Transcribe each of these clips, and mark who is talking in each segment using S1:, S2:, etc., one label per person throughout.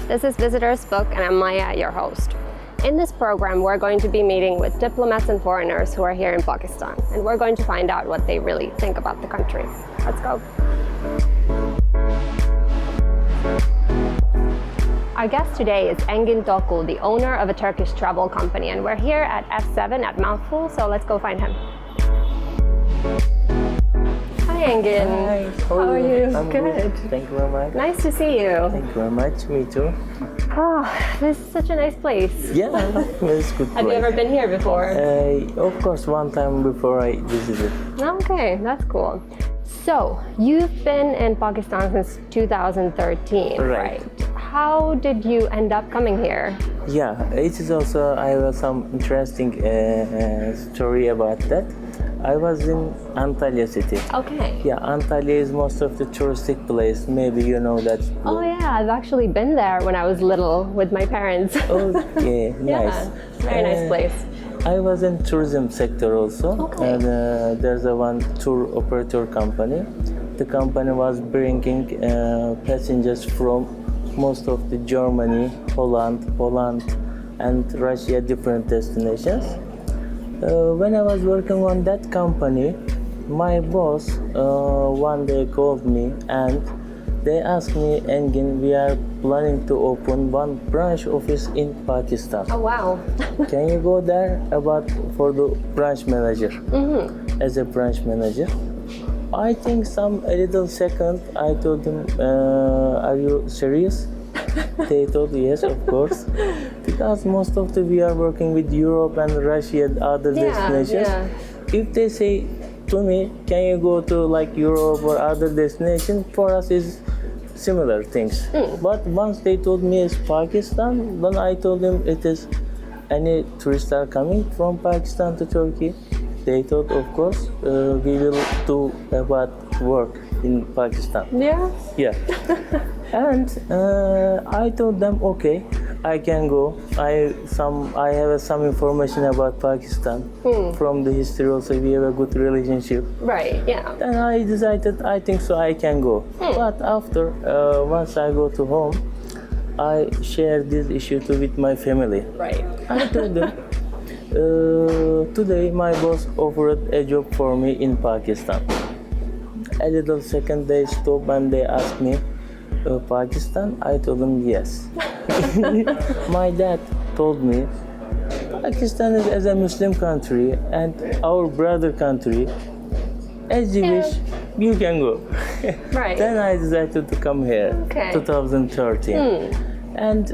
S1: This is Visitors Book, and I'm Maija, your host. In this program, we're going to be meeting with diplomats and foreigners who are here in Pakistan, and we're going to find out what they really think about the country. Let's go. Our guest today is Engin Tokul, the owner of a Turkish travel company, and we're here at F7 at Mouthful, so let's go find him. Hi Engin.
S2: Hi,
S1: how are you?
S2: I'm good. Thank you very much.
S1: Nice to see you.
S2: Thank you very much. Me too.
S1: Oh, this is such a nice place.
S2: Yeah, it's good.
S1: Have you ever been here before?
S2: Of course, one time before I visited.
S1: Okay, that's cool. So, you've been in Pakistan since 2013, right? How did you end up coming here?
S2: Yeah, it is also, I have some interesting story about that. I was in Antalya city.
S1: Okay.
S2: Yeah, Antalya is most of the touristic place. Maybe you know that.
S1: Oh yeah, I've actually been there when I was little with my parents.
S2: Okay, nice.
S1: Yeah, very nice place.
S2: I was in tourism sector also.
S1: Okay.
S2: And there's a one tour operator company. The company was bringing passengers from most of the Germany, Poland, and Russia, different destinations. When I was working on that company, my boss one day called me and they asked me, Engin, we are planning to open one branch office in Pakistan.
S1: Oh wow.
S2: Can you go there for the branch manager?
S1: Mm-hmm.
S2: As a branch manager. I think a little second, I told them, are you serious? They told yes, of course, because most of we are working with Europe and Russia and other destinations.
S1: Yeah.
S2: If they say to me, can you go to like Europe or other destination, for us is similar things. But once they told me it's Pakistan, then I told them it is any tourists are coming from Pakistan to Turkey. They thought, of course, we will do about work in Pakistan.
S1: Yeah?
S2: Yeah. And I told them, okay, I can go. I have some information about Pakistan. From the history also, we have a good relationship.
S1: Right, yeah.
S2: Then I decided, I think so I can go. But after, once I go to home, I share this issue with my family.
S1: Right.
S2: I told them, today my boss offered a job for me in Pakistan. A little second they stopped and they asked me, Pakistan? I told them yes. My dad told me, Pakistan is a Muslim country and our brother country. As you wish, you can go.
S1: Right.
S2: Then I decided to come here, 2013. And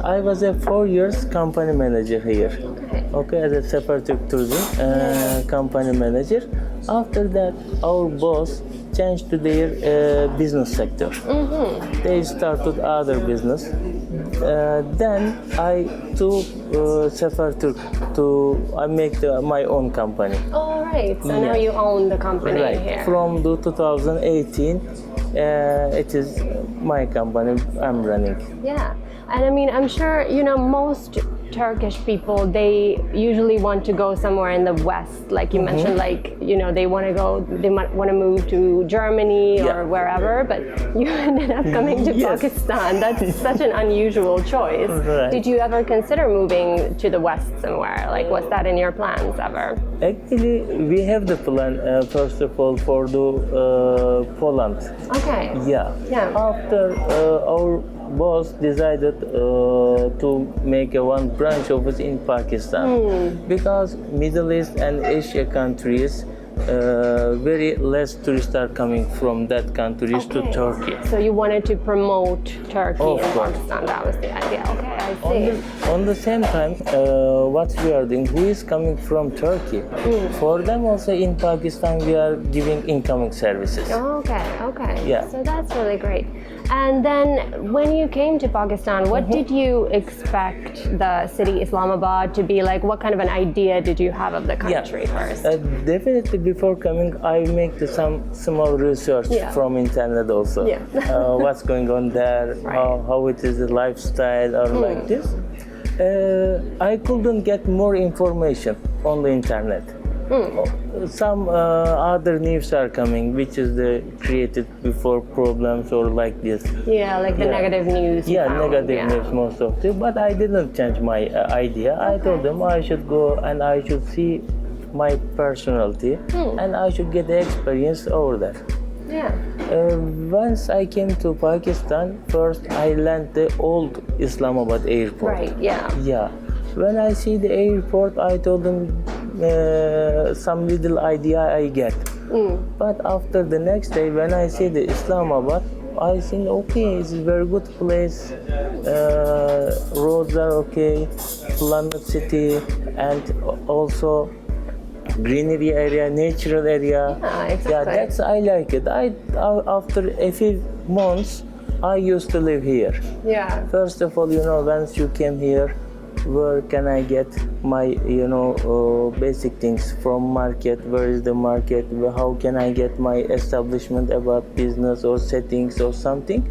S2: I was a 4 years company manager here. Okay, as a separative tourism company manager. After that, our boss changed to their business sector. They started other business. Then I took Separative I make my own company.
S1: All right. So now you own the company here.
S2: From 2018, it is my company I'm running.
S1: Yeah. And I mean, I'm sure, most Turkish people, they usually want to go somewhere in the West. Like you mentioned, they might want to move to Germany or wherever, but you ended up coming to Pakistan. That's such an unusual choice.
S2: Right.
S1: Did you ever consider moving to the West somewhere? Like, was that in your plans ever?
S2: Actually, we have the plan, first of all, for the Poland.
S1: Okay.
S2: Yeah. After our boss decided to make one branch office in Pakistan because Middle East and Asia countries very less tourists are coming from that countries to Turkey.
S1: So you wanted to promote Turkey in Pakistan. That was the idea. Okay, I see.
S2: On the same time, what we are doing, who is coming from Turkey, for them also in Pakistan we are giving incoming services.
S1: Okay.
S2: Yeah.
S1: So that's really great. And then when you came to Pakistan, what did you expect the city Islamabad to be like? What kind of an idea did you have of the country first?
S2: Definitely before coming, I make some small research from internet also.
S1: Yeah.
S2: What's going on there, how it is the lifestyle or like this. I couldn't get more information on the internet. Some other news are coming, which is the created before problems or like this.
S1: Yeah, like the negative news. You
S2: Yeah,
S1: found.
S2: negative news most of it. But I didn't change my idea. I told them I should go and I should see my personality and I should get the experience over there.
S1: Yeah.
S2: Once I came to Pakistan, first I landed the old Islamabad airport.
S1: Right. Yeah.
S2: Yeah. When I see the airport, I told them some little idea I get. But after the next day, when I see the Islamabad, I think okay, it's a very good place. Roads are okay, planned city, and also greenery area, natural area.
S1: Yeah, exactly.
S2: Yeah, that's I like it. After a few months, I used to live here.
S1: Yeah.
S2: First of all, once you came here, where can I get my, basic things from market? Where is the market? How can I get my establishment about business or settings or something?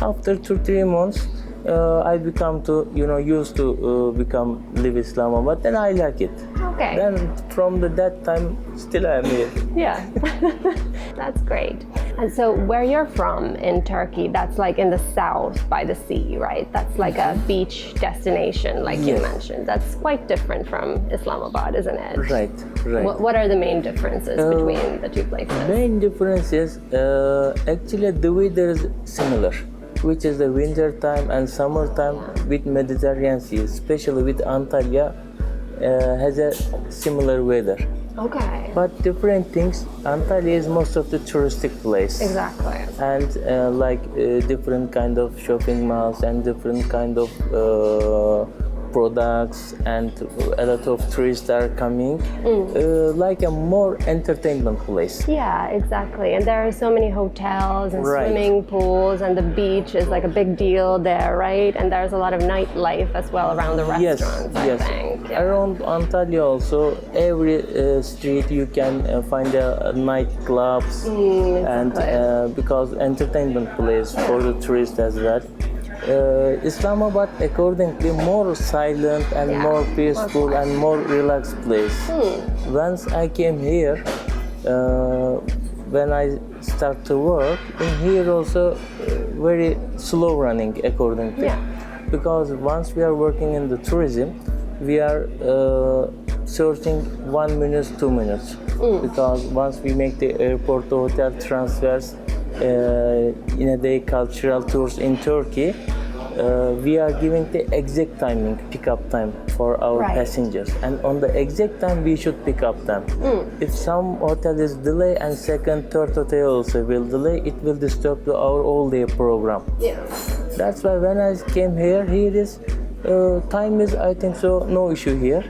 S2: After 2-3 months, I become to, used to become live Islamabad, then I like it.
S1: Okay.
S2: Then from that time, still I am here.
S1: Yeah. That's great. And so where you're from in Turkey, that's like in the south by the sea, right? That's like a beach destination, like you mentioned. That's quite different from Islamabad, isn't it?
S2: Right.
S1: What are the main differences between the two places?
S2: Main difference is actually the weather is similar, which is the winter time and summer time with Mediterranean Sea, especially with Antalya, has a similar weather.
S1: Okay.
S2: But different things. Antalya is most of the touristic place.
S1: Exactly.
S2: And different kind of shopping malls and different kind of products and a lot of tourists are coming, like a more entertainment place.
S1: Yeah, exactly. And there are so many hotels and swimming pools, and the beach is like a big deal there, right? And there's a lot of nightlife as well around the restaurants, I think. Yeah.
S2: Around Antalya also, every street you can find a nightclubs and because entertainment place for the tourists as well. Islamabad accordingly more silent and more peaceful and more relaxed place. Once I came here, when I start to work, in here also very slow running accordingly. Because once we are working in the tourism, we are searching 1 minute, 2 minutes. Because once we make the airport to hotel transfers, in a day cultural tours in Turkey, we are giving the exact timing, pick-up time for our passengers, and on the exact time we should pick up them. If some hotel is delay and second, third hotel also will delay, it will disturb our all-day program. That's why when I came here is time is I think so no issue here.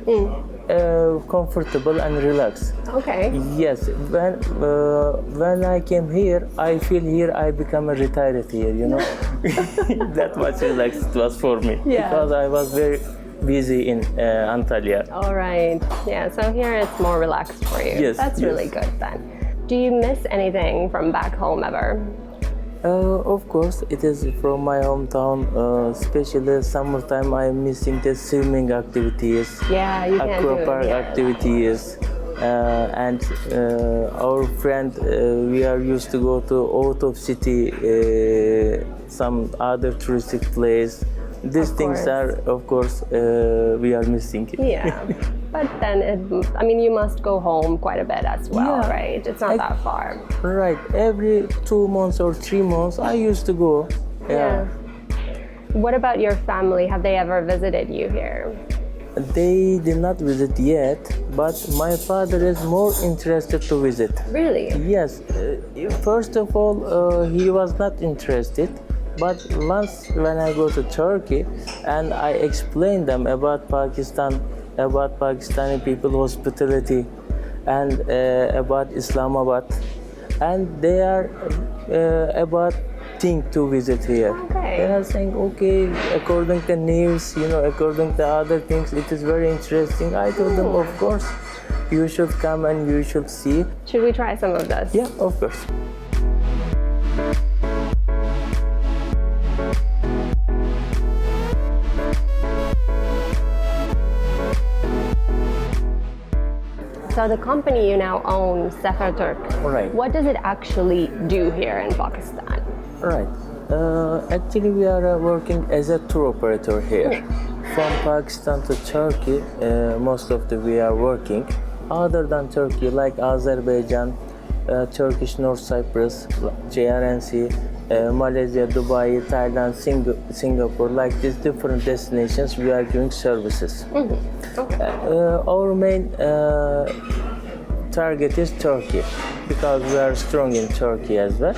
S2: Comfortable and relaxed.
S1: Okay.
S2: Yes, when I came here, I feel here I become a retired here, That much relaxed it was for me. Because I was very busy in Antalya.
S1: All right. Yeah, so here it's more relaxed for you.
S2: Yes.
S1: That's really good then. Do you miss anything from back home ever?
S2: Of course, it is from my hometown, especially summertime. I'm missing the swimming activities,
S1: Yeah, you can do it.
S2: aquapark activities, and our friend, we are used to go to out of city, some other touristic place. These things are, of course, we are missing.
S1: Yeah, but then you must go home quite a bit as well, right? It's not that far.
S2: Right, every 2 months or 3 months, I used to go.
S1: Yeah. What about your family? Have they ever visited you here?
S2: They did not visit yet, but my father is more interested to visit.
S1: Really?
S2: Yes. First of all, he was not interested. But once when I go to Turkey and I explain them about Pakistan, about Pakistani people hospitality, and about Islamabad, and they are about think to visit here.
S1: Okay.
S2: They are saying, okay, according to news, according to other things, it is very interesting. I told them, of course, you should come and you should see.
S1: Should we try some of this?
S2: Yeah, of course.
S1: So the company you now own, Sefer Turk,
S2: Right.
S1: what does it actually do here in Pakistan?
S2: Right. Actually, we are working as a tour operator here. From Pakistan to Turkey, most of the we are working. Other than Turkey, like Azerbaijan, Turkish North Cyprus, JRNC, Malaysia, Dubai, Thailand, Singapore, like these different destinations, we are giving services.
S1: Okay.
S2: Our main target is Turkey because we are strong in Turkey as well.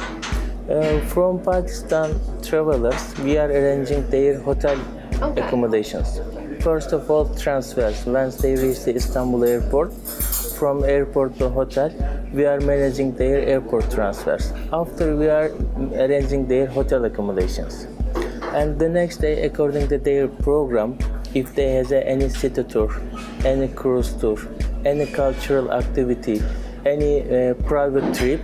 S2: From Pakistan travelers, we are arranging their hotel accommodations. First of all, transfers. Once they reach the Istanbul airport, from airport to hotel, we are managing their airport transfers. After, we are arranging their hotel accommodations. And the next day, according to their program, if they have any city tour, any cruise tour, any cultural activity, any private trip,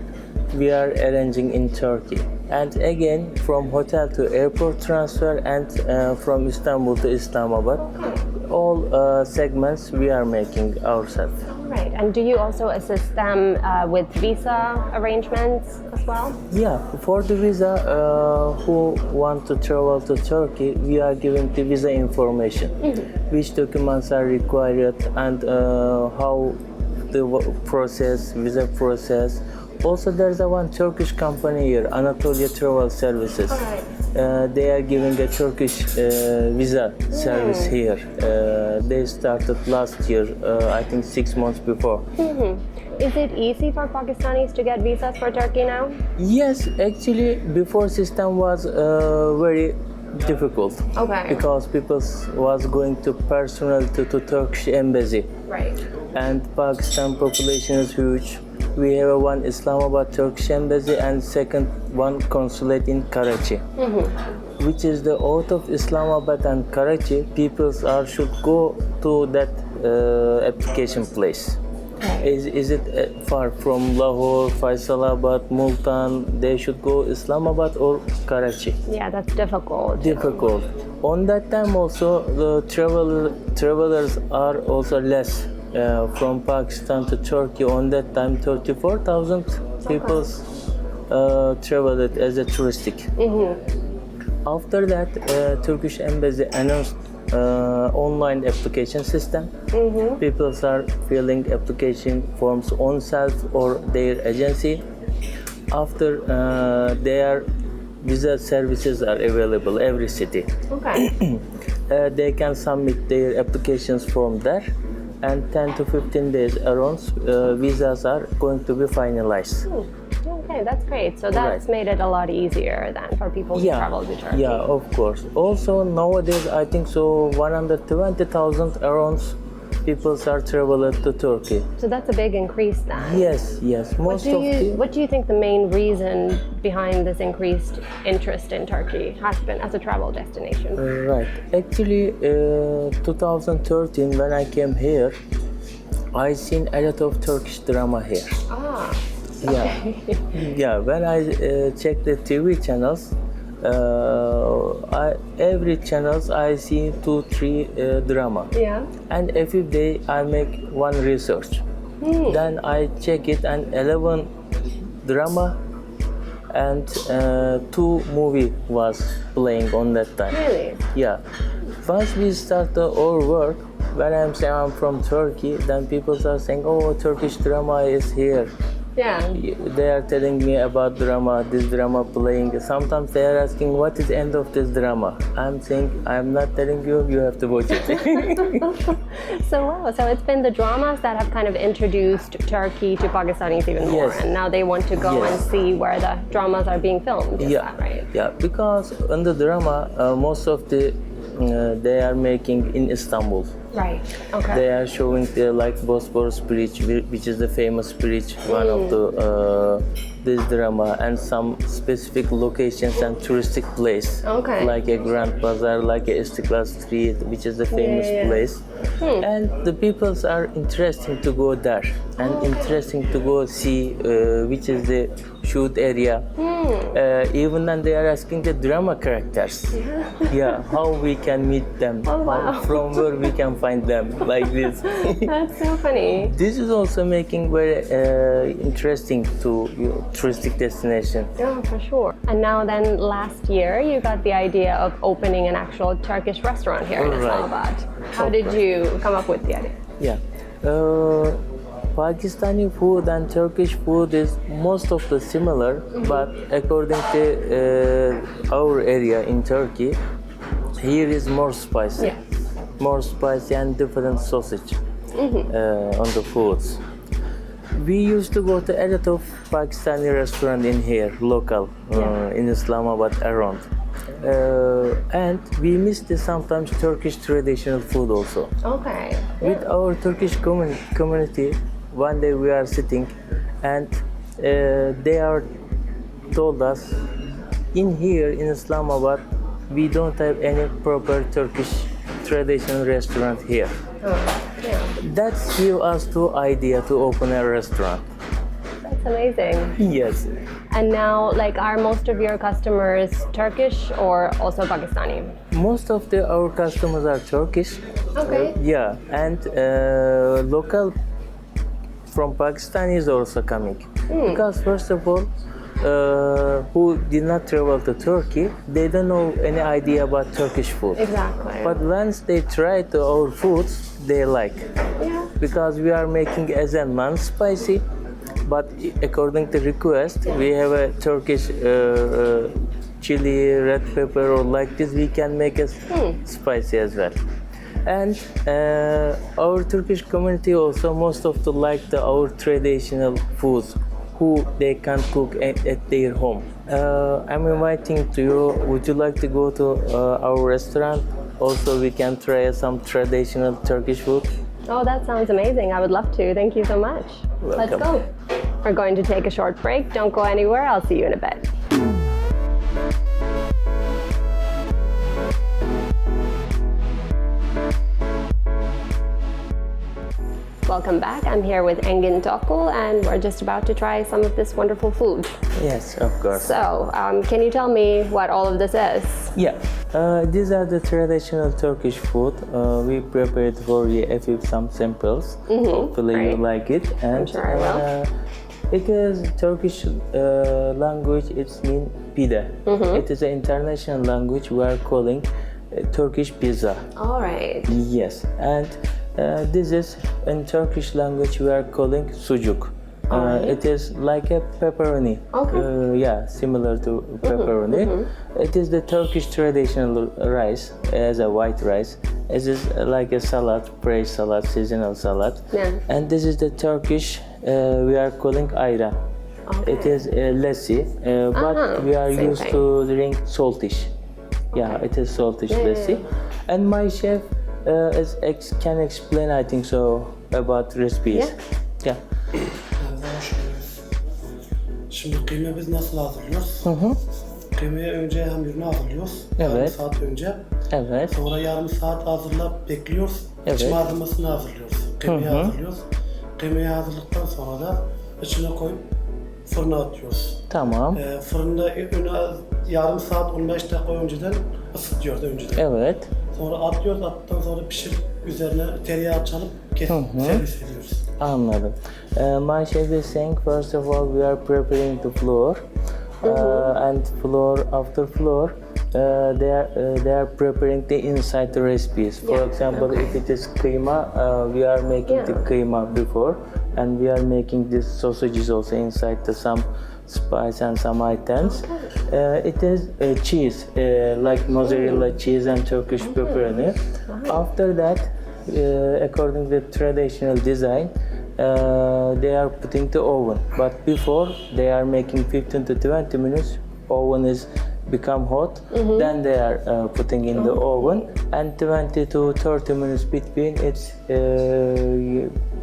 S2: we are arranging in Turkey. And again, from hotel to airport transfer and from Istanbul to Islamabad, all segments we are making ourselves.
S1: Right. And do you also assist them with visa arrangements as well?
S2: Yeah, for the visa, who want to travel to Turkey, we are giving the visa information, which documents are required and how the visa process. Also, there's one Turkish company here, Anatolia Travel Services. They are giving a Turkish visa service here. They started last year, I think 6 months before.
S1: Is it easy for Pakistanis to get visas for Turkey now?
S2: Yes, actually, before system was very difficult.
S1: Okay.
S2: Because people was going to personal to Turkish embassy.
S1: Right.
S2: And Pakistan population is huge. We have one Islamabad Turkish embassy and second one consulate in Karachi, which is the out of Islamabad and Karachi. People should go to that application place. Is it far from Lahore, Faisalabad, Multan? They should go Islamabad or Karachi.
S1: Yeah, that's difficult.
S2: Difficult. On that time also, the travelers are also less. From Pakistan to Turkey on that time 34,000 people traveled as a touristic. After that, Turkish embassy announced online application system. People are filling application forms on self or their agency. After their visa services are available every city.
S1: Okay.
S2: They can submit their applications from there. And 10 to 15 days around, visas are going to be finalized.
S1: Okay, that's great. So that's made it a lot easier then for people to travel to Turkey.
S2: Yeah, of course. Also nowadays, I think so 120,000 around people are traveling to Turkey.
S1: So that's a big increase then.
S2: Yes.
S1: What do you think the main reason behind this increased interest in Turkey has been as a travel destination?
S2: Right. Actually, 2013 when I came here, I seen a lot of Turkish drama here.
S1: Okay.
S2: Yeah. When I check the TV channels, every channels I see 2-3 drama.
S1: Yeah.
S2: And every day I make one research. Then I check it and 11 drama and 2 movie was playing on that time.
S1: Really?
S2: Yeah. Once we start our work, when I'm saying I'm from Turkey, then people are saying, oh, Turkish drama is here.
S1: Yeah.
S2: They are telling me about drama, this drama playing. Sometimes they are asking, what is the end of this drama? I'm saying, I'm not telling you, you have to watch it.
S1: So it's been the dramas that have kind of introduced Turkey to Pakistanis even more.
S2: Yes.
S1: And now they want to go and see where the dramas are being filmed. Is that right?
S2: Yeah, because in the drama, most of the they are making in Istanbul.
S1: Right. Okay.
S2: They are showing the like Bosphorus Bridge, which is the famous bridge, one of the this drama, and some specific locations and touristic place, like a Grand Bazaar, like a Istiklal Street, which is the famous place. And the peoples are interesting to go there and interesting to go see, which is the shoot area. Even then they are asking the drama characters. Yeah, how we can meet them,
S1: Oh, wow.
S2: from where we can find them, like this.
S1: That's so funny.
S2: This is also making very interesting to touristic destination.
S1: Yeah, for sure. And now then, last year you got the idea of opening an actual Turkish restaurant here in
S2: Right.
S1: Islamabad. How did you come up with the idea?
S2: Yeah. Pakistani food and Turkish food is most of the similar, but according to our area in Turkey, here is more spicy.
S1: Yeah.
S2: More spicy and different sausage on the foods. We used to go to a lot of Pakistani restaurant in here, local, in Islamabad around. And we missed sometimes Turkish traditional food also.
S1: Okay.
S2: With our Turkish community, one day we are sitting and they are told us, in here in Islamabad, we don't have any proper Turkish traditional restaurant here.
S1: Yeah.
S2: That's give us the idea to open a restaurant.
S1: That's amazing.
S2: Yes.
S1: And now, like, are most of your customers Turkish or also Pakistani?
S2: Most of our customers are Turkish.
S1: Okay.
S2: Yeah, and local from Pakistan is also coming. Because first of all, who did not travel to Turkey, they don't know any idea about Turkish food.
S1: Exactly.
S2: But once they try our foods, they like.
S1: Yeah.
S2: Because we are making as a non-spicy, but according to request, we have a Turkish chili, red pepper, or like this, we can make it spicy as well. And our Turkish community also most of them like our traditional foods, who they can cook at their home. I'm inviting to you. Would you like to go to our restaurant? Also, we can try some traditional Turkish food.
S1: Oh, that sounds amazing. I would love to. Thank you so much. Let's
S2: Welcome.
S1: go. We're going to take a short break. Don't go anywhere. I'll see you in a bit. Welcome back. I'm here with Engin Tokul and we're just about to try some of this wonderful food.
S2: Yes, of course.
S1: So, can you tell me what all of this is?
S2: Yeah, these are the traditional Turkish food. We prepared for you some samples. Hopefully you
S1: great.
S2: like it. And
S1: sure I will.
S2: It is Turkish language. It's mean pide. It is an international language. We are calling Turkish pizza.
S1: All right.
S2: Yes, and this is in Turkish language we are calling sucuk. It is like a pepperoni.
S1: Okay.
S2: Yeah, similar to pepperoni. It is the Turkish traditional rice, as a white rice. It is like a salad, fresh salad, seasonal salad.
S1: Yeah.
S2: And this is the Turkish we are calling ayran.
S1: Okay.
S2: It is lassi, but we are
S1: same
S2: used
S1: thing.
S2: to drink saltish. Yeah, it is saltish lassi. And my chef can explain, I think so, about recipes. Yeah.
S3: Şimdi kıyma biz nasıl hazırlıyoruz? Kıymayı önce hamurunu hazırlıyoruz.
S2: Evet.
S3: Yarım saat önce.
S2: Evet.
S3: Sonra yarım saat hazırlayıp bekliyoruz.
S2: Evet.
S3: İç malzemesini hazırlıyoruz. Kıymayı hazırlıyoruz. Kıymayı hazırladıktan sonra da içine koyup fırına atıyoruz.
S2: Tamam.
S3: Fırında yarım saat 15 dakika önceden ısıtıyoruz önceden.
S2: Evet.
S3: Sonra atıyoruz, attıktan sonra pişirip üzerine tereyağı çalıp kesip servis ediyoruz.
S2: Anladım. My chef is saying first of all we are preparing the flour, and after flour they are preparing the inside the recipes. For example, if it is kıyma, we are making the kıyma before, and we are making this sausages also inside some spice and some items. It is cheese, like mozzarella cheese and Turkish pepperoni. After that, according to the traditional design, they are putting the oven. But before, they are making 15 to 20 minutes. Oven is become hot. Then they are putting in the oven, and 20 to 30 minutes between it's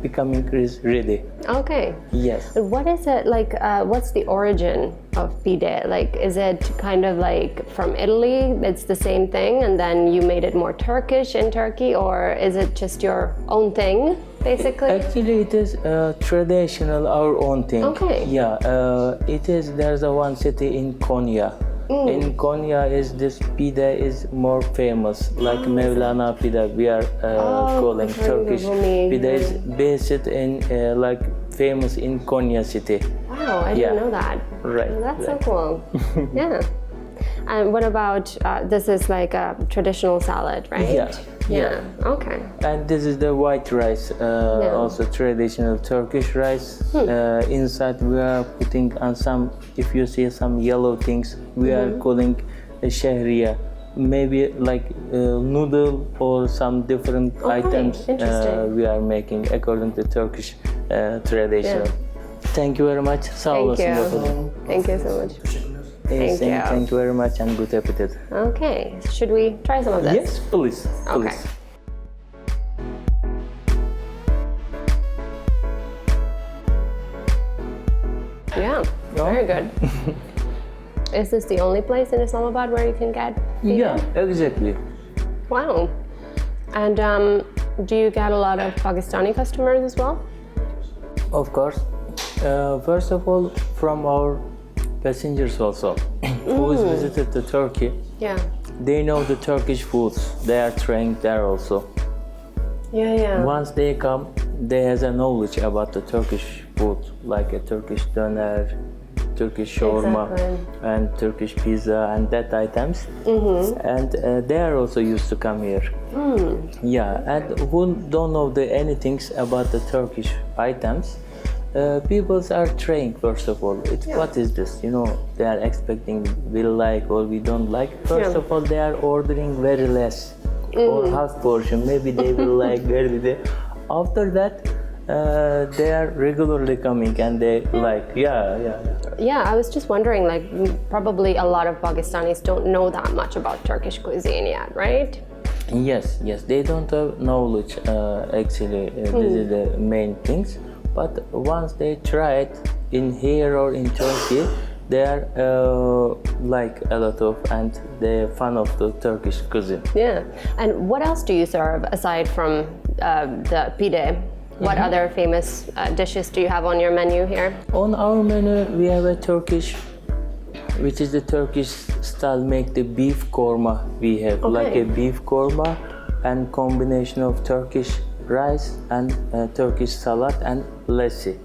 S2: becoming ready.
S1: Okay.
S2: Yes.
S1: What is it like? What's the origin of pide? Like, is it kind of like from Italy? It's the same thing, and then you made it more Turkish in Turkey, or is it just your own thing, basically?
S2: Actually, it is traditional, our own thing.
S1: Okay.
S2: Yeah, it is. There's a one city in Konya. In Konya, is this pide is more famous, like Mevlana pide. We are calling Turkish pide is based in like famous in Konya city.
S1: Wow, I didn't know that.
S2: Right.
S1: Well, that's so cool. Yeah. And what about this? Is like a traditional salad, right?
S2: Yeah.
S1: Yeah. Okay.
S2: And this is the white rice, also traditional Turkish rice. Inside we are putting on some, if you see some yellow things, we are calling shehriya. Maybe like noodle or some different items we are making according to Turkish tradition. Thank you very much. Sağ olasın bakalım.
S1: Thank you so much.
S2: Thank you very much and good appetite.
S1: Okay. Should we try some of this?
S2: Yes, please.
S1: Okay. Yeah, very good. Is this the only place in Islamabad where you can get pide?
S2: Yeah, exactly.
S1: Wow. And do you get a lot of Pakistani customers as well?
S2: Of course. First of all, from our passengers also, who has visited to Turkey, they know the Turkish foods. They are trained there also.
S1: Yeah.
S2: Once they come, they has a knowledge about the Turkish food, like a Turkish doner, Turkish shawarma, and Turkish pizza, and that items. And they are also used to come here. Yeah, and who don't know anything about the Turkish items, people are trained first of all. What is this? You know, they are expecting we like or we don't like. First of all, they are ordering very less or half portion. Maybe they will like very little. After that, they are regularly coming and they like.
S1: Yeah, I was just wondering, like, probably a lot of Pakistanis don't know that much about Turkish cuisine yet, right?
S2: Yes, they don't have knowledge. Actually, this is the main things. But once they try it in here or in Turkey, they are like a lot of, and they're fan of the Turkish cuisine.
S1: Yeah. And what else do you serve aside from the pide? What other famous dishes do you have on your menu here?
S2: On our menu, we have a Turkish, which is the Turkish style, make the beef korma. We have like a beef korma and combination of Turkish rice and Turkish salad and lassi.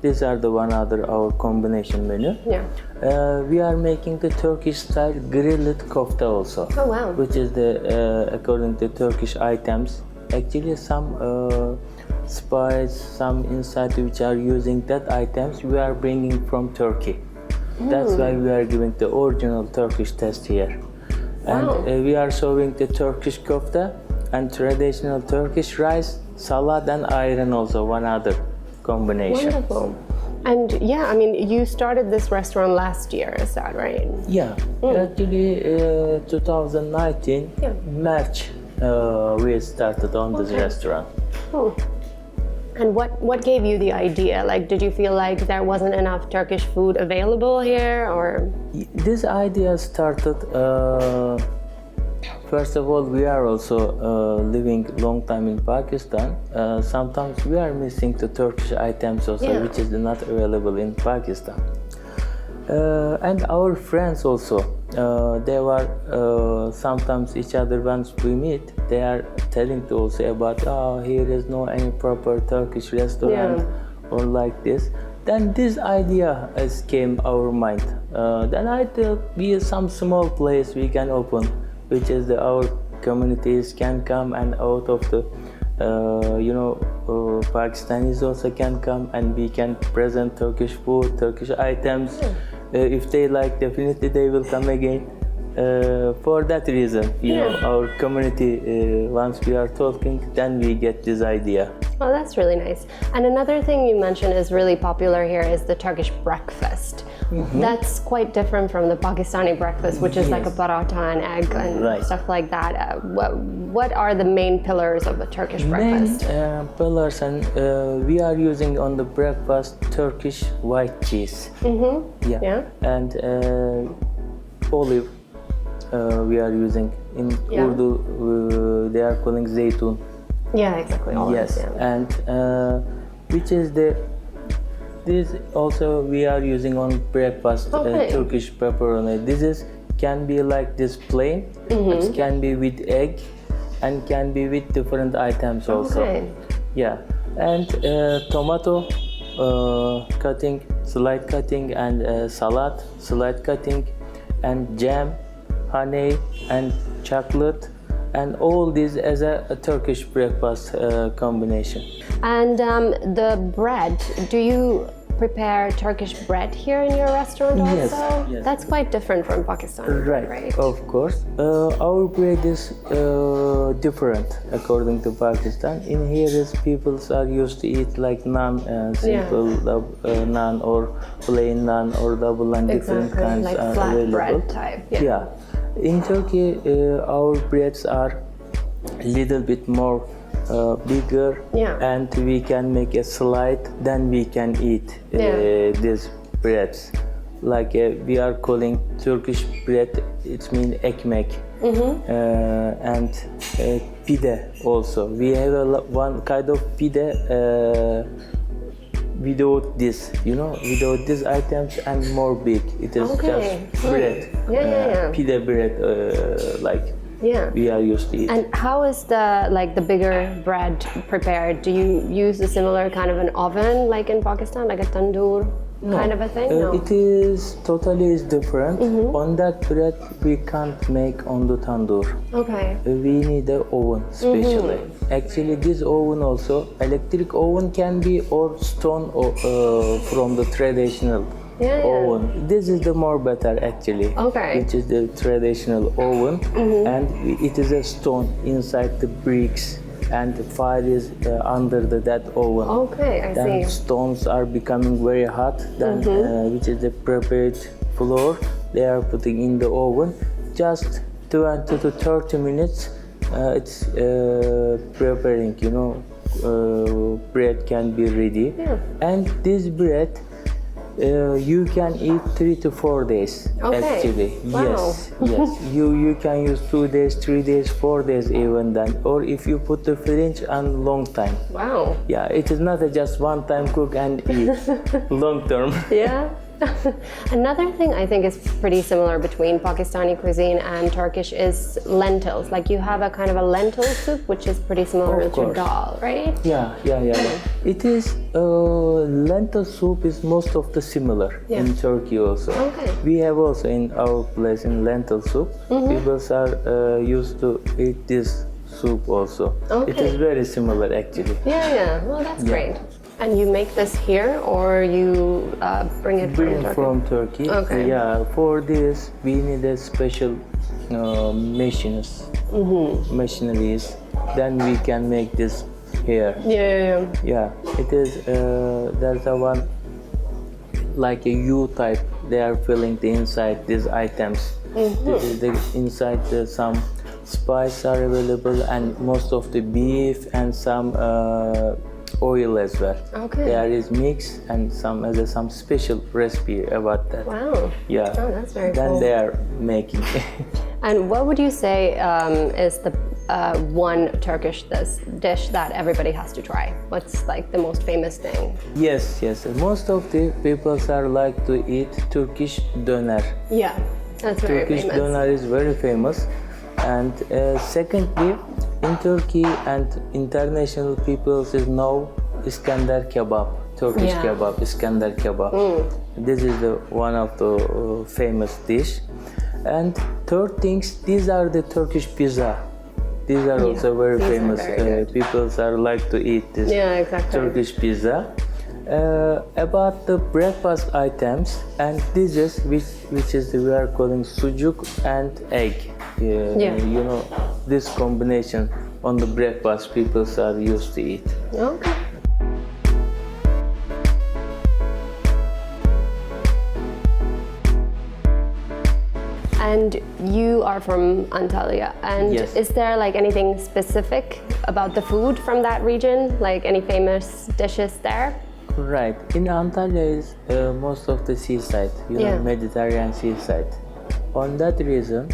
S2: These are the our combination menu. We are making the Turkish style grilled kofta also.
S1: Oh wow!
S2: Which is the according to Turkish items. Actually, some spice, some inside which are using that items we are bringing from Turkey. That's why we are giving the original Turkish taste here. And we are serving the Turkish kofta and traditional Turkish rice, salad and ayran also, one other combination.
S1: Wonderful. And yeah, I mean, you started this restaurant last year, is that right?
S2: Yeah, actually 2019, March, we started on this restaurant.
S1: And what gave you the idea? Like, did you feel like there wasn't enough Turkish food available here, or?
S2: This idea started, first of all, we are also living long time in Pakistan. Sometimes we are missing the Turkish items also, which is not available in Pakistan. And our friends also, they were sometimes each other once we meet, they are telling to us about, here is no any proper Turkish restaurant or like this. Then this idea came our mind. Then I thought we some small place we can open, which is our communities can come and out of the Pakistanis also can come and we can present Turkish food, Turkish items. If they like, definitely they will come again. For that reason, you know, our community, once we are talking, then we get this idea.
S1: Oh, that's really nice. And another thing you mentioned is really popular here is the Turkish breakfast. That's quite different from the Pakistani breakfast, which is like a paratha and egg and stuff like that. What are the main pillars of a Turkish breakfast?
S2: Main pillars, and we are using on the breakfast Turkish white cheese. Yeah. And olive we are using. In Urdu, they are calling zeytun.
S1: Yeah, exactly. Olives,
S2: yes, and which is this also we are using on breakfast. Turkish pepperoni. This can be like this plain. It can be with egg, and can be with different items also. Yeah, and tomato cutting, slice cutting, and salad, slice cutting, and jam, honey, and chocolate. And all this as a Turkish breakfast combination. And
S1: the bread, do you prepare Turkish bread here in your restaurant also?
S2: Yes.
S1: That's quite different from Pakistani bread, right?
S2: Of course. Our bread is different according to Pakistan. In here is people are used to eat like naan, simple naan or plain naan or double naan, different kinds
S1: like
S2: are
S1: flat
S2: available.
S1: Bread type.
S2: Yeah. In Turkey, our breads are a little bit more bigger, and we can make a slide, then we can eat these breads. Like we are calling Turkish bread, it means ekmek, and pide also. We have one kind of pide without this, you know, without these items and more big. It is just bread. Pide bread, like we are used to eat.
S1: And how is the bigger bread prepared? Do you use a similar kind of an oven like in Pakistan, like a tandoor kind of a thing? No.
S2: It is totally different. On that bread we can't make on the tandoor. We need an oven specially. Actually, this oven also, electric oven can be or stone or from the traditional oven. This is the more better actually, which is the traditional oven, and it is a stone inside the bricks, and the fire is under that oven. Then stones are becoming very hot. Then which is the prepared flour they are putting in the oven. Just 20 to 30 minutes. It's preparing. You know, bread can be ready, and this bread. You can eat 3 to 4 days. Actually, yes. You can use 2 days, 3 days, 4 days even then. Or if you put the fridge on long time.
S1: Wow.
S2: Yeah, it is not just one time cook and eat. Long term.
S1: Yeah. Another thing I think is pretty similar between Pakistani cuisine and Turkish is lentils. Like you have a kind of a lentil soup, which is pretty similar to dal, right?
S2: Yeah. It is lentil soup is most of the similar in Turkey also. We have also in our place in lentil soup. People are used to eat this soup also. It is very similar actually.
S1: Yeah. Well, that's great. And you make this here, or you bring it from Turkey?
S2: Yeah, for this we need a special machines, machineries. Then we can make this here. Yeah. It is there's a one like a U type. They are filling the inside these items. This is the inside some spice are available, and most of the beef and some. Oil as well. There is mix and some special recipe about that.
S1: Wow.
S2: Yeah.
S1: Oh, that's very
S2: cool. Then they are making.
S1: And what would you say is the one Turkish dish that everybody has to try? What's like the most famous thing?
S2: Yes. Most of the people are like to eat Turkish döner.
S1: Yeah, that's very
S2: Turkish
S1: famous.
S2: Döner is very famous. And secondly, in Turkey and international people is now Iskender kebab, Turkish kebab, Iskender kebab. This is the one of the famous dish. And third things, these are the Turkish pizza. These are also very famous. People are like to eat this Turkish pizza. About the breakfast items and dishes, which is we are calling sucuk and egg.
S1: Yeah.
S2: You know, this combination on the breakfast people are used to eat.
S1: Okay. And you are from Antalya, and
S2: Yes.
S1: is there like anything specific about the food from that region? Like any famous dishes there?
S2: Right. In Antalya is most of the seaside,
S1: Yeah.
S2: Mediterranean seaside. On that reason,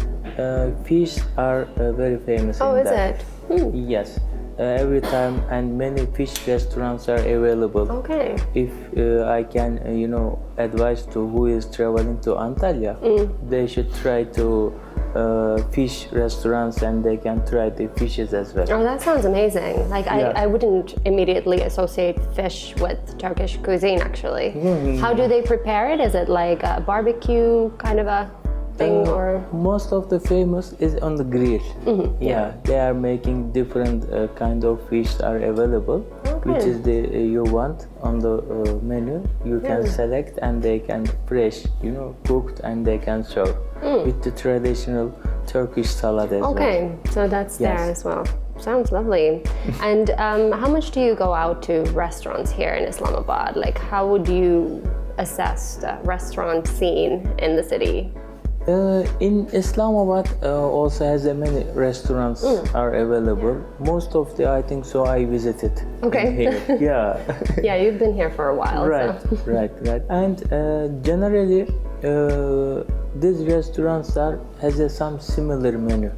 S2: fish are very famous.
S1: Oh,
S2: in
S1: is
S2: that.
S1: it? Hmm.
S2: Yes. Every time, and many fish restaurants are available.
S1: Okay.
S2: If I can, advise to who is traveling to Antalya, they should try to fish restaurants, and they can try the fishes as well.
S1: Oh, that sounds amazing. Like
S2: Yeah.
S1: I wouldn't immediately associate fish with Turkish cuisine actually.
S2: Mm-hmm.
S1: How do they prepare it? Is it like a barbecue kind of a thing or?
S2: Most of the famous is on the grill. Yeah, they are making different kind of fish are available, which is the you want on the menu. You can select, and they can fresh, cooked, and they can serve with the traditional Turkish salad as well.
S1: Okay, so that's there
S2: Yes.
S1: as well. Sounds lovely. And how much do you go out to restaurants here in Islamabad? Like, how would you assess the restaurant scene in the city?
S2: In Islamabad also has a many restaurants are available. Most of the I think so I visited.
S1: Okay.
S2: in here. Yeah.
S1: Yeah, you've been here for a while.
S2: Right,
S1: So.
S2: right. And generally, these restaurants has some similar menu.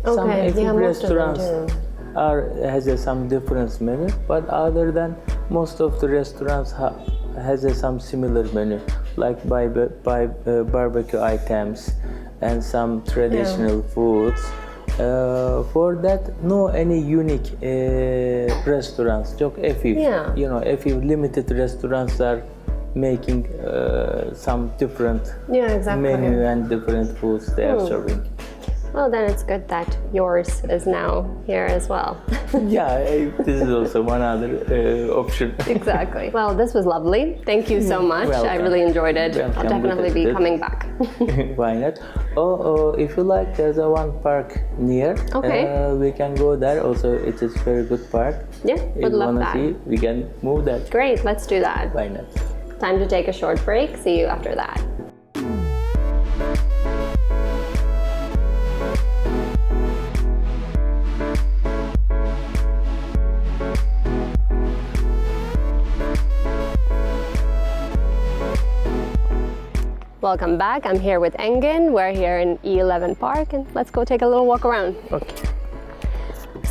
S2: Some
S1: Okay,
S2: few
S1: yeah, most of them
S2: restaurants
S1: do.
S2: has some different menu, but other than most of the restaurants has some similar menu, like by barbecue items and some traditional foods. For that, no any unique restaurants. Just a few,
S1: Yeah.
S2: A few limited restaurants are making some different
S1: Yeah, exactly.
S2: menu and different foods they are serving.
S1: Well, then it's good that yours is now here as well.
S2: Yeah, this is also one other option.
S1: Exactly. Well, this was lovely. Thank you so much. I
S2: Welcome.
S1: really enjoyed it.
S2: Welcome,
S1: I'll definitely be
S2: good.
S1: coming back.
S2: Why not? Oh, if you like, there's a one park near.
S1: Okay.
S2: We can go there. Also, it is very good park.
S1: Yeah,
S2: If
S1: would
S2: you
S1: love
S2: wanna
S1: that.
S2: see, we can move that.
S1: Great, let's do that.
S2: Why not?
S1: Time to take a short break. See you after that. Welcome back. I'm here with Engin. We're here in E11 Park, and let's go take a little walk around.
S2: Okay.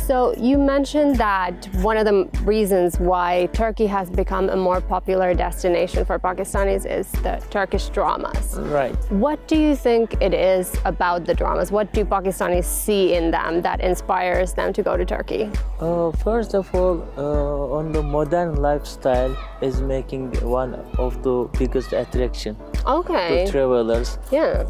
S1: So you mentioned that one of the reasons why Turkey has become a more popular destination for Pakistanis is the Turkish dramas.
S2: Right.
S1: What do you think it is about the dramas? What do Pakistanis see in them that inspires them to go to Turkey?
S2: First of all, on the modern lifestyle is making one of the biggest attraction
S1: Okay.
S2: to travelers.
S1: Yeah.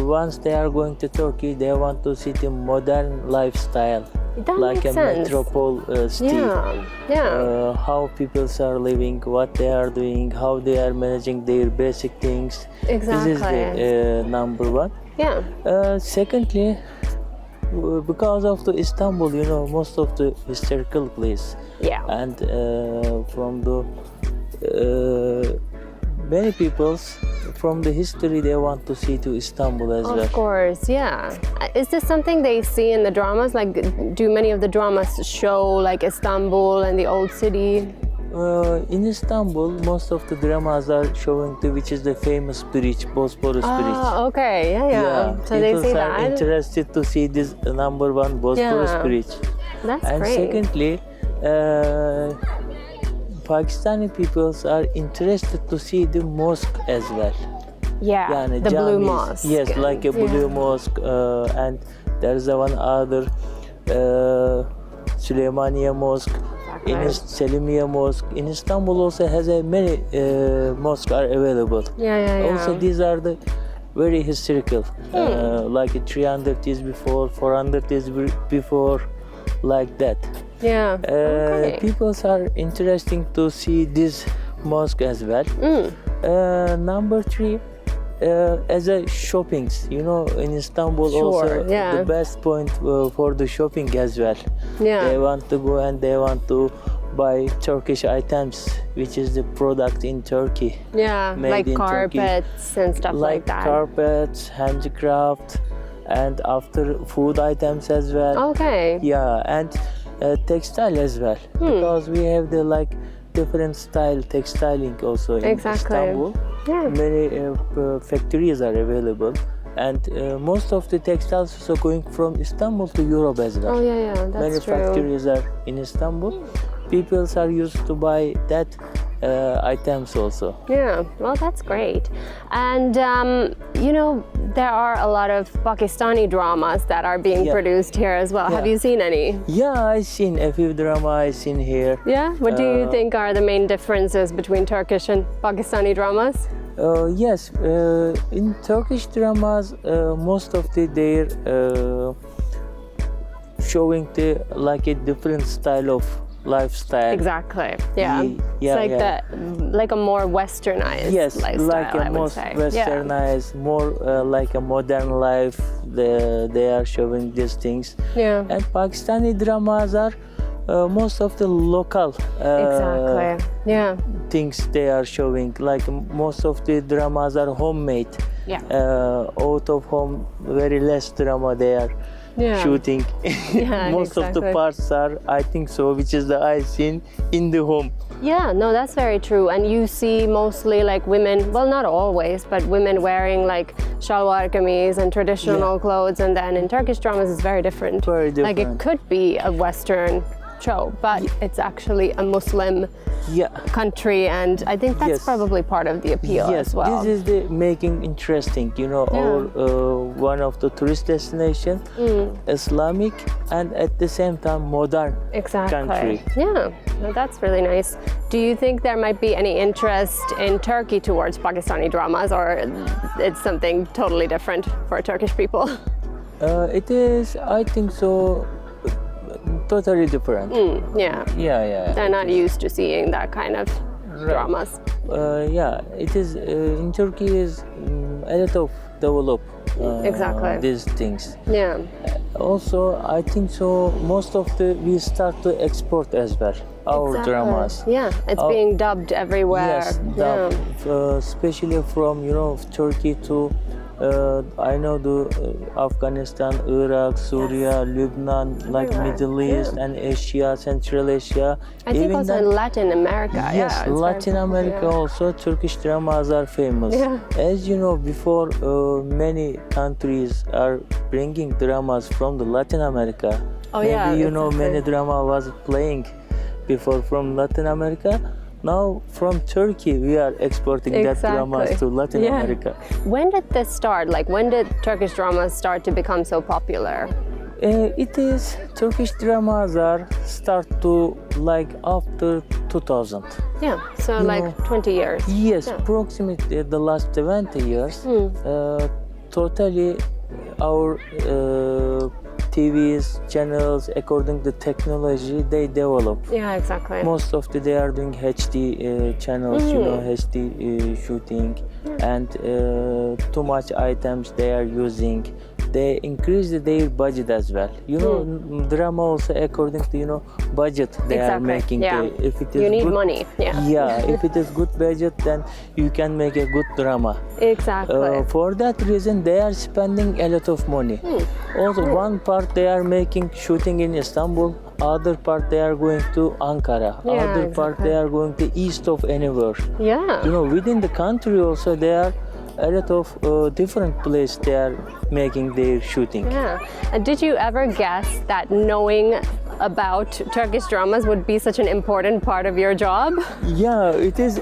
S2: Once they are going to Turkey, they want to see the modern lifestyle,
S1: That
S2: like
S1: makes
S2: a
S1: sense.
S2: metropole city.
S1: Yeah. Yeah.
S2: How people are living, what they are doing, how they are managing their basic things.
S1: Exactly.
S2: This is the number one.
S1: Yeah.
S2: Secondly, because of the Istanbul, most of the historical place,
S1: Yeah.
S2: and from the many peoples from the history they want to see to Istanbul as well.
S1: Of course, yeah. Is this something they see in the dramas? Like, do many of the dramas show like Istanbul and the old city?
S2: In Istanbul, most of the dramas are showing which is the famous bridge, Bosporus Bridge.
S1: Ah, okay, yeah. So they
S2: people
S1: see
S2: are
S1: that.
S2: interested to see this number one Bosporus
S1: Yeah.
S2: Bridge.
S1: That's
S2: And
S1: great.
S2: secondly, Pakistani peoples are interested to see the mosque as well.
S1: Yeah,
S2: Yani
S1: the blue
S2: jamis.
S1: mosque.
S2: Yes, like a blue
S1: Yeah.
S2: mosque, and there's one other Süleymaniye Mosque. In Selimiye Mosque. In Istanbul also has a many mosques are available.
S1: Yeah.
S2: Also, these are the very historical, like 300 years before, 400 years before, like that.
S1: Yeah. Okay.
S2: People are interesting to see this mosque as well. Number 3, as a shoppings, you know, in Istanbul
S1: Sure,
S2: also
S1: yeah.
S2: the best point for the shopping as well.
S1: Yeah.
S2: They want to go and they want to buy Turkish items, which is the product in Turkey.
S1: Yeah,
S2: Made
S1: like
S2: in Turkey.
S1: carpets and stuff like that.
S2: Carpets, handicraft, and after food items as well.
S1: Okay.
S2: Yeah, and textile as well, because we have the like different style textiling also in
S1: Exactly.
S2: Istanbul.
S1: Yeah.
S2: Many factories are available, and most of the textiles also going from Istanbul to Europe as well.
S1: Oh yeah, that's
S2: Many
S1: true.
S2: factories are in Istanbul. People are used to buy that items also.
S1: Yeah, well, that's great. And, you know, there are a lot of Pakistani dramas that are being
S2: Yeah.
S1: produced here as well. Have
S2: Yeah.
S1: you seen any?
S2: Yeah, I seen a few drama I seen here.
S1: Yeah? What do you think are the main differences between Turkish and Pakistani dramas?
S2: Yes, in Turkish dramas, most of their showing the like a different style of lifestyle.
S1: Exactly. Yeah.
S2: Yeah,
S1: It's like like a more westernized
S2: Yes,
S1: lifestyle,
S2: like a
S1: I would
S2: most
S1: say.
S2: westernized, more like a modern life. They are showing these things.
S1: Yeah.
S2: And Pakistani dramas are most of the local
S1: Exactly. Yeah.
S2: things they are showing. Like most of the dramas are homemade.
S1: Yeah.
S2: Out of home, very less drama they are
S1: Yeah.
S2: shooting.
S1: Yeah,
S2: Most of the
S1: exactly.
S2: parts are, I think so, which is the I seen in the home.
S1: Yeah, no, that's very true. And you see mostly like women, well, not always, but women wearing like shalwar kameez and traditional clothes. And then in Turkish dramas, it's very different.
S2: Very
S1: Like it
S2: different.
S1: could be a Western show, but it's actually a Muslim
S2: Yeah.
S1: country. And I think that's
S2: Yes.
S1: probably part of the appeal
S2: Yes,
S1: as well.
S2: this is the making interesting. You know,
S1: Yeah.
S2: our one of the tourist destination, Islamic, and at the same time modern
S1: Exactly.
S2: country.
S1: Yeah, no, that's really nice. Do you think there might be any interest in Turkey towards Pakistani dramas, or it's something totally different for Turkish people?
S2: It is, I think so, totally different.
S1: Yeah,
S2: Yeah.
S1: they're not used to seeing that kind of dramas.
S2: Yeah, it is in Turkey is a lot of develop
S1: Exactly.
S2: these things.
S1: Yeah,
S2: Also, I think so. Most of we start to export as well our
S1: exactly.
S2: dramas.
S1: Yeah, it's being dubbed everywhere.
S2: Yes,
S1: Yeah.
S2: especially from Turkey to I know the Afghanistan, Iraq, Syria, Lebanon, like
S1: Everywhere,
S2: Middle East and Asia, Central Asia.
S1: I think also
S2: that-
S1: in Latin America.
S2: Yes,
S1: yeah, it's
S2: Latin
S1: very
S2: America
S1: popular.
S2: also Turkish dramas are famous.
S1: Yeah.
S2: As you know, before many countries are bringing dramas from the Latin America.
S1: Oh,
S2: Maybe
S1: yeah,
S2: you know
S1: exactly.
S2: many drama was playing before from Latin America. Now from Turkey we are exporting that dramas to Latin
S1: Yeah.
S2: America.
S1: When did this start? Like, when did Turkish dramas start to become so popular?
S2: It is Turkish dramas are start to like after 2000.
S1: Yeah, so like 20 years.
S2: Yes, approximately the last 20 years. Totally our TVs, channels, according to technology, they develop.
S1: Yeah, exactly.
S2: Most of they are doing HD channels, HD shooting, and too much items they are using. They increase their budget as well. Drama also according to budget they are making.
S1: Yeah.
S2: If it is
S1: You need
S2: good,
S1: money. Yeah.
S2: Yeah, if it is good budget, then you can make a good drama.
S1: Exactly.
S2: For that reason, they are spending a lot of money. Also, one part they are making shooting in Istanbul, other part they are going to Ankara,
S1: Yeah,
S2: other part
S1: exactly.
S2: they are going to east of anywhere.
S1: Yeah.
S2: Within the country also there are a lot of different places they are making their shooting.
S1: Yeah. Did you ever guess that knowing about Turkish dramas would be such an important part of your job?
S2: Yeah, it is.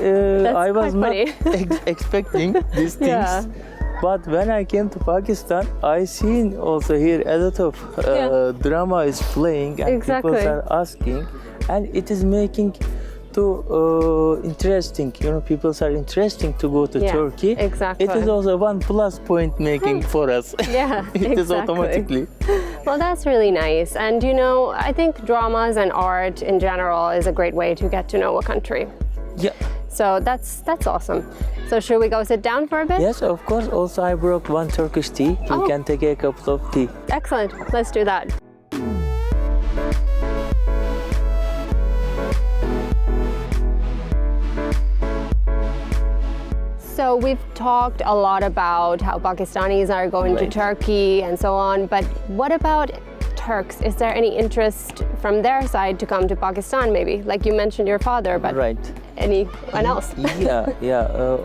S2: I was not
S1: quite
S2: expecting these things.
S1: Yeah.
S2: But when I came to Pakistan, I seen also here a lot of drama is playing and
S1: Exactly.
S2: people are asking, and it is making too interesting. People are interesting to go to
S1: Yeah,
S2: Turkey.
S1: exactly.
S2: It is also one plus point making for us.
S1: Yeah,
S2: It is
S1: exactly.
S2: automatically.
S1: Well, that's really nice. And I think dramas and art in general is a great way to get to know a country.
S2: Yeah.
S1: So that's awesome. So should we go sit down for a bit?
S2: Yes, of course. Also, I brought one Turkish tea. You
S1: Oh.
S2: can take a cup of tea.
S1: Excellent. Let's do that. So we've talked a lot about how Pakistanis are going to
S2: Right.
S1: Turkey and so on, but what about Turks? Is there any interest from their side to come to Pakistan maybe? Like you mentioned your father, but
S2: Right.
S1: anyone else?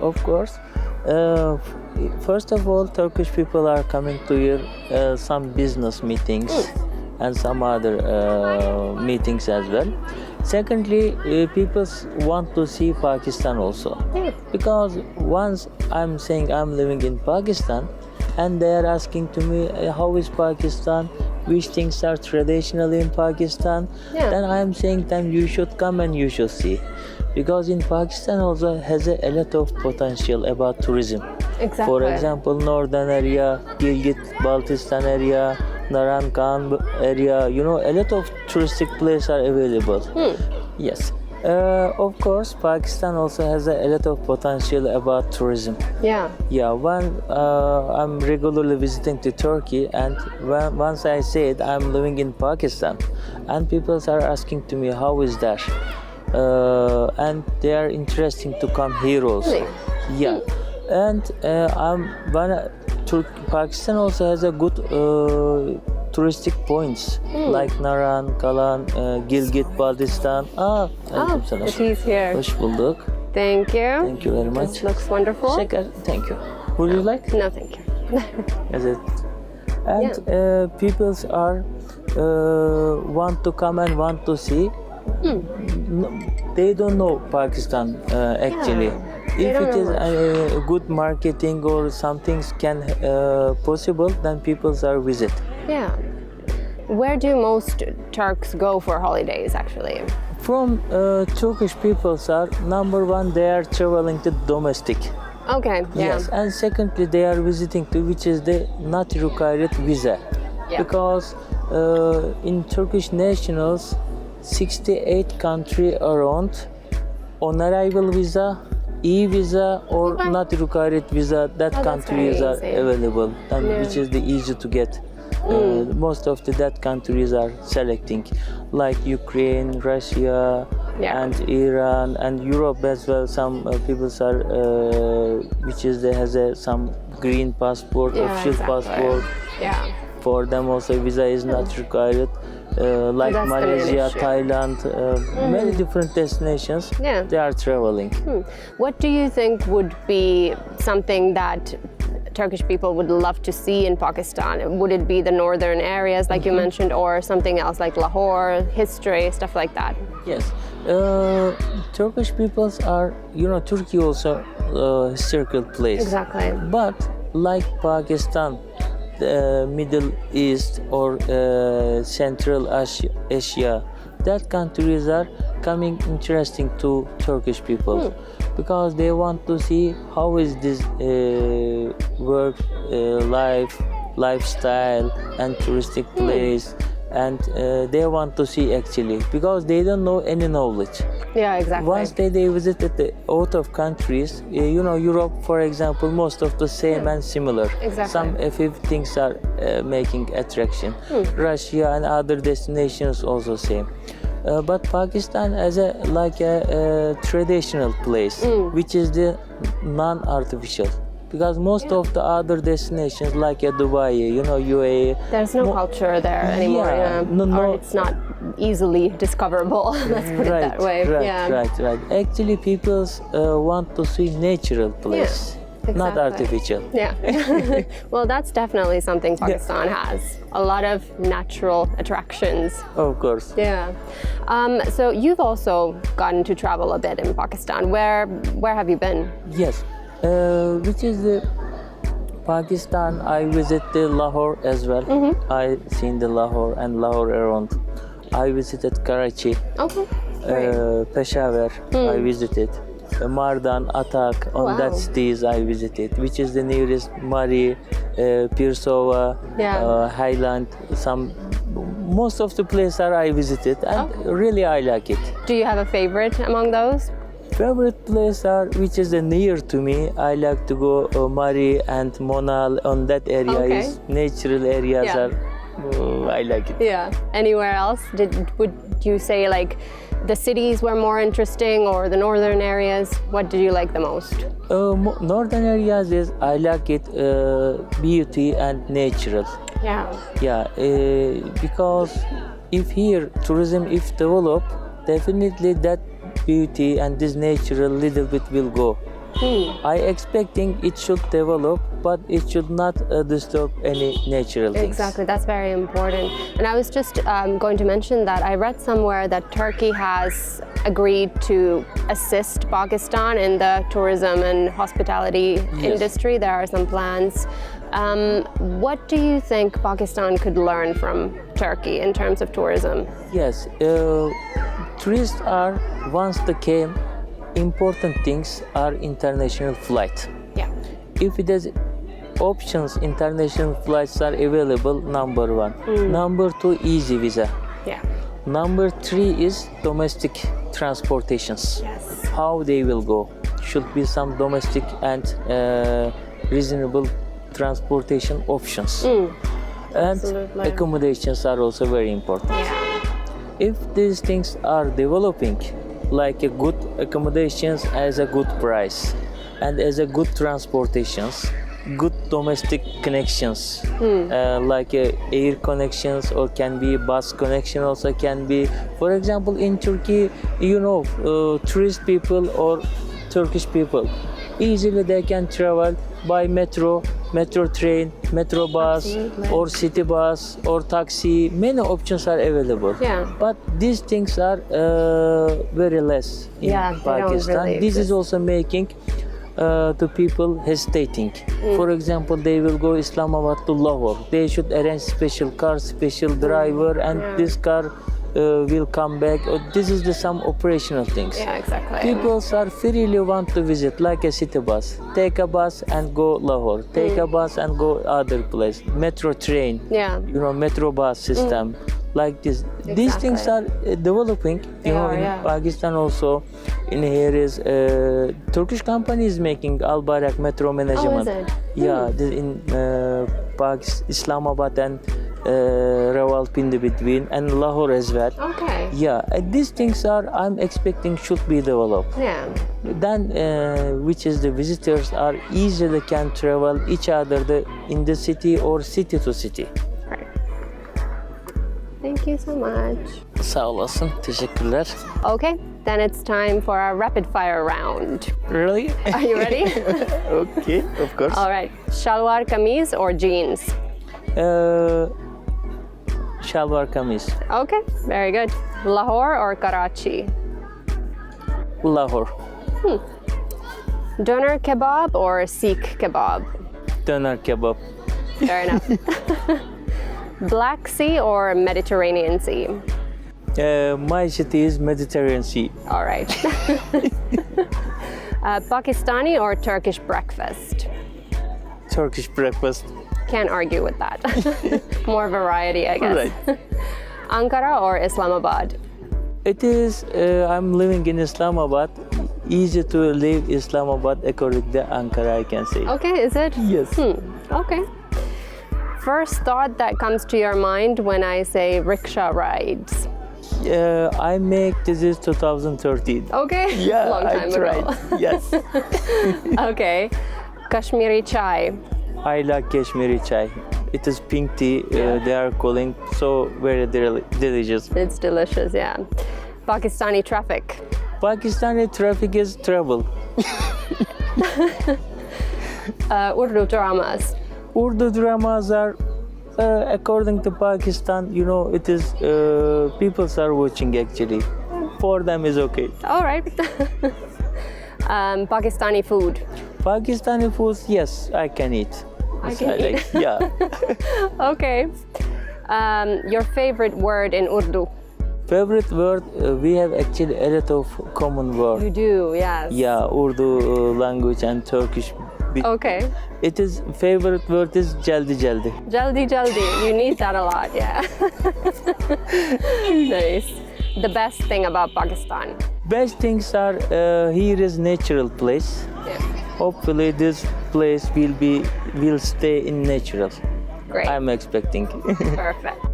S2: Of course. First of all, Turkish people are coming to here some business meetings and some other meetings as well. Secondly, people want to see Pakistan also.
S1: Yeah.
S2: Because once I'm saying I'm living in Pakistan and they are asking to me how is Pakistan, which things are traditional in Pakistan,
S1: Yeah.
S2: then I'm saying them you should come and you should see. Because in Pakistan also has a lot of potential about tourism.
S1: Exactly.
S2: For example, northern area, Gilgit-Baltistan area, Naran-Khan area, a lot of touristic places are available. Yes. Of course, Pakistan also has a lot of potential about tourism.
S1: Yeah.
S2: Yeah, I'm regularly visiting to Turkey, and once I said I'm living in Pakistan, and people are asking to me how is that, and they are interested to come here also.
S1: Really?
S2: Yeah, and Pakistan also has a good touristic points like Naran, Kalan, Gilgit-Baltistan.
S1: Oh,
S2: aleykümselam.
S1: the tea's here.
S2: Hoş bulduk.
S1: Thank you.
S2: Thank you very much.
S1: This looks wonderful.
S2: Şeker, thank you. Would you like?
S1: No, thank you.
S2: Is it? And people are want to come and want to see. They don't know Pakistan actually.
S1: They
S2: If
S1: don't
S2: it is
S1: know
S2: a good marketing or something can possible, then people are visit.
S1: Yeah. Where do most Turks go for holidays actually?
S2: From Turkish people are number one, they are traveling to domestic.
S1: Okay, yeah.
S2: Yes, and secondly, they are visiting to which is the not required visa,
S1: Yeah.
S2: because in Turkish nationals, 68 country around on arrival visa, e-visa or
S1: Okay.
S2: not required visa. That
S1: that's
S2: countries
S1: very
S2: are
S1: easy.
S2: available, and
S1: Yeah.
S2: which is the easy to get. Most of that countries are selecting, like Ukraine, Russia,
S1: Yeah.
S2: and Iran and Europe as well. Some people are, which is they has some green passport,
S1: Yeah,
S2: official
S1: exactly.
S2: passport.
S1: Yeah.
S2: For them also visa is not required. Like
S1: That's the main
S2: Malaysia,
S1: issue.
S2: Thailand, many different destinations.
S1: Yeah.
S2: They are traveling.
S1: What do you think would be something that Turkish people would love to see in Pakistan? Would it be the northern areas like you mentioned, or something else like Lahore, history, stuff like that?
S2: Yes, Turkish peoples are, Turkey also historical place.
S1: Exactly.
S2: But like Pakistan, the Middle East or Central Asia, that countries are coming interesting to Turkish people because they want to see how is this work, lifestyle and touristic place, and they want to see actually because they don't know any knowledge.
S1: Yeah, exactly.
S2: Once they visited the out of countries, Europe, for example, most of the same and similar.
S1: Exactly.
S2: Some few things are making attraction. Russia and other destinations also same. But Pakistan as a traditional place, which is the non-artificial. Because most of the other destinations like Dubai, UAE.
S1: There's no culture there anymore.
S2: Yeah,
S1: Yeah.
S2: no.
S1: Or it's not easily discoverable. Let's put it that way.
S2: Right. Actually, people want to see natural place, not
S1: exactly.
S2: artificial.
S1: Yeah. Well, that's definitely something Pakistan has. A lot of natural attractions.
S2: Of course.
S1: Yeah. So you've also gotten to travel a bit in Pakistan. Where have you been?
S2: Yes. Which is the Pakistan. I visit the Lahore as well. I seen the Lahore and Lahore around. I visited Karachi,
S1: Okay. Great.
S2: Peshawar. I visited. Mardan, Atak, on
S1: Wow.
S2: that cities I visited, which is the nearest Mari, Pirsova,
S1: Yeah.
S2: Highland. Most of the places I visited, and really I like it.
S1: Do you have a favorite among those?
S2: Favorite place are which is near to me. I like to go Mari and Monal on that area.
S1: Okay.
S2: Is natural areas
S1: Yeah.
S2: are. I like it.
S1: Yeah. Anywhere else? Would you say like the cities were more interesting or the northern areas? What did you like the most?
S2: Northern areas is I like it beauty and natural.
S1: Yeah.
S2: Yeah, because if here tourism if develop, definitely that beauty and this natural little bit will go. I expecting it should develop, but it should not disturb any natural things.
S1: Exactly, that's very important. And I was just going to mention that I read somewhere that Turkey has agreed to assist Pakistan in the tourism and hospitality industry. There are some plans. What do you think Pakistan could learn from Turkey in terms of tourism?
S2: Yes, tourists are once they came. Important things are international flight.
S1: Yeah.
S2: If it is options, international flights are available. Number one. Number two, easy visa.
S1: Yeah.
S2: Number three is domestic transportations.
S1: Yes.
S2: How they will go should be some domestic and reasonable transportation options. And
S1: Absolutely.
S2: accommodations are also very important.
S1: Yeah.
S2: If these things are developing, like a good accommodations as a good price and as a good transportations, good domestic connections, like air connections or can be bus connection also can be. For example, in Turkey, tourist people or Turkish people, easily they can travel by metro train, metro bus,
S1: Absolutely.
S2: or city bus or taxi. Many options are available.
S1: Yeah.
S2: But these things are very less in
S1: Yeah, they don't
S2: Pakistan.
S1: really
S2: This is
S1: exist.
S2: also making the people hesitating. For example, they will go Islamabad to Lahore. They should arrange special car, special driver, and this car will come back. This is the some operational things.
S1: Yeah, exactly.
S2: People are freely want to visit like a city bus. Take a bus and go Lahore. Take a bus and go other place. Metro train.
S1: Yeah.
S2: Metro bus system. Like this. These things are developing.
S1: They are,
S2: In
S1: yeah.
S2: Pakistan also. In here is Turkish company is making Al Bayrak metro management.
S1: it?
S2: Yeah, this in Islamabad and Rawalpindi between and Lahore as well.
S1: Okay.
S2: Yeah, these things are I'm expecting should be developed.
S1: Yeah.
S2: Then, which is the visitors are easily can travel each other in the city or city to city.
S1: Great. Thank you so much.
S2: Sağ olasın, teşekkürler.
S1: Okay, then it's time for our rapid fire round.
S2: Really?
S1: Are you ready?
S2: Okay, of course.
S1: All right. Shalwar kameez or jeans?
S2: Shalwar kameez.
S1: Okay, very good. Lahore or Karachi?
S2: Lahore.
S1: Doner kebab or Sikh kebab?
S2: Döner kebab.
S1: Fair enough. Black Sea or Mediterranean Sea?
S2: My city is Mediterranean Sea.
S1: All right. Pakistani or Turkish breakfast?
S2: Turkish breakfast.
S1: Can't argue with that. More variety, I guess.
S2: Right.
S1: Ankara or Islamabad?
S2: It is, I'm living in Islamabad. Easy to live Islamabad according to Ankara, I can say.
S1: Okay, is it?
S2: Yes.
S1: Okay. First thought that comes to your mind when I say rickshaw rides?
S2: I make this is 2013.
S1: Okay.
S2: Yeah,
S1: Long time
S2: I
S1: ago.
S2: tried. Yes.
S1: Okay. Kashmiri chai.
S2: I like Kashmiri chai. It is pink tea. They are calling so very delicious.
S1: It's delicious, yeah. Pakistani traffic.
S2: Pakistani traffic is trouble.
S1: Urdu dramas.
S2: Urdu dramas are, according to Pakistan, it is people are watching actually. For them is okay.
S1: All right. Pakistani food.
S2: Pakistani foods, yes, I can eat.
S1: I can eat.
S2: like, yeah.
S1: Okay. Your favorite word in Urdu?
S2: Favorite word, we have actually a lot of common words.
S1: You do, yes.
S2: Yeah, Urdu language and Turkish.
S1: Okay.
S2: It is favorite word is jaldi jaldi.
S1: Jaldi jaldi. You need that a lot, yeah. Nice. The best thing about Pakistan?
S2: Best things are here is natural place.
S1: Yeah.
S2: Hopefully this place will stay in natural.
S1: Great.
S2: I'm expecting.
S1: Perfect.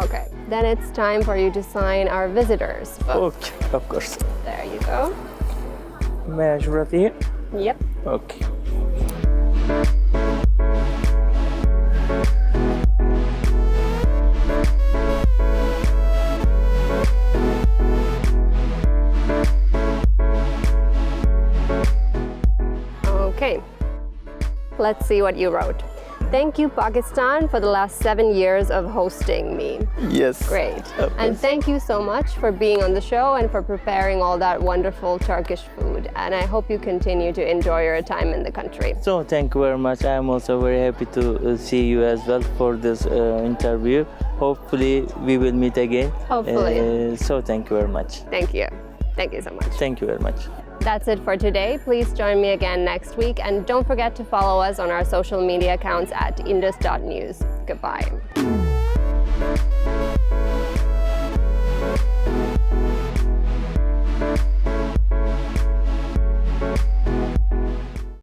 S1: Okay, then it's time for you to sign our visitors book.
S2: Okay, of course.
S1: There you go.
S2: May I write here?
S1: Yep.
S2: Okay.
S1: Okay, let's see what you wrote. Thank you, Pakistan, for the last 7 years of hosting me.
S2: Yes.
S1: Great.
S2: Of
S1: And
S2: course.
S1: thank you so much for being on the show and for preparing all that wonderful Turkish food. And I hope you continue to enjoy your time in the country.
S2: So thank you very much. I'm also very happy to see you as well for this interview. Hopefully we will meet again.
S1: Hopefully.
S2: So thank you very much.
S1: Thank you. Thank you so much.
S2: Thank you very much.
S1: That's it for today. Please join me again next week. And don't forget to follow us on our social media accounts at indus.news. Goodbye.